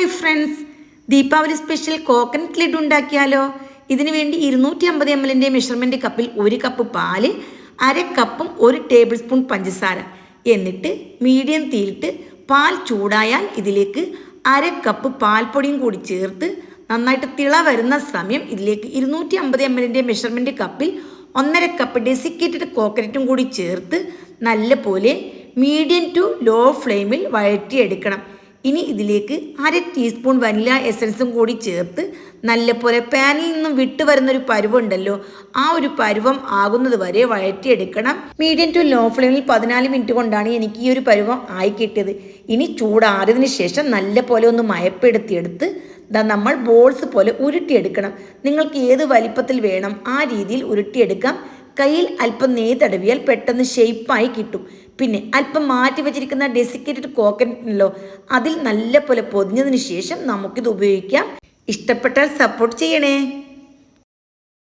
Hi friends, Deepavali special coconut laddu ഉണ്ടാക്കിയാലോ? ഇതിനു വേണ്ടി 250 ml മെഷർമെൻറ്റ് കപ്പിൽ 1 കപ്പ് പാല്, അര കപ്പും 1 ടേബിൾ സ്പൂൺ പഞ്ചസാര. എന്നിട്ട് മീഡിയം തീയിലിട്ട് പാൽ ചൂടായാൽ ഇതിലേക്ക് അര കപ്പ് പാൽപ്പൊടിയും കൂടി ചേർത്ത് നന്നായിട്ട് തിള വരുന്ന സമയം ഇതിലേക്ക് 250 ml മെഷർമെൻറ്റ് കപ്പിൽ 1.5 കപ്പ് ഡെസിക്കേറ്റഡ് കോക്കനട്ടും കൂടി ചേർത്ത് നല്ലപോലെ മീഡിയം ടു ലോ ഫ്ലെയിമിൽ വഴറ്റിയെടുക്കണം. ഇനി ഇതിലേക്ക് അര ടീസ്പൂൺ വനില എസൻസും കൂടി ചേർത്ത് നല്ലപോലെ പാനിൽ നിന്നും വിട്ടു വരുന്നൊരു പരുവുണ്ടല്ലോ, ആ ഒരു പരുവം ആകുന്നത് വരെ വഴറ്റിയെടുക്കണം. മീഡിയം ടു ലോ ഫ്ലെയിമിൽ 14 മിനിറ്റ് കൊണ്ടാണ് എനിക്ക് ഈ ഒരു പരുവം ആയി കിട്ടിയത്. ഇനി ചൂടാറിയതിന് ശേഷം നല്ലപോലെ ഒന്ന് മയപ്പെടുത്തിയെടുത്ത് നമ്മൾ ബോൾസ് പോലെ ഉരുട്ടിയെടുക്കണം. നിങ്ങൾക്ക് ഏത് വലിപ്പത്തിൽ വേണം ആ രീതിയിൽ ഉരുട്ടിയെടുക്കാം. കയ്യിൽ അല്പം നെയ്യ് തടവിയാൽ പെട്ടെന്ന് ഷേപ്പായി കിട്ടും. പിന്നെ അല്പം മാറ്റി വെച്ചിരിക്കുന്ന ഡെസിക്കേറ്റഡ് കോക്കനട്ടുണ്ടല്ലോ, അതിൽ നല്ലപോലെ പൊതിഞ്ഞതിന് ശേഷം നമുക്കിത് ഉപയോഗിക്കാം. ഇഷ്ടപ്പെട്ടാൽ സപ്പോർട്ട് ചെയ്യണേ.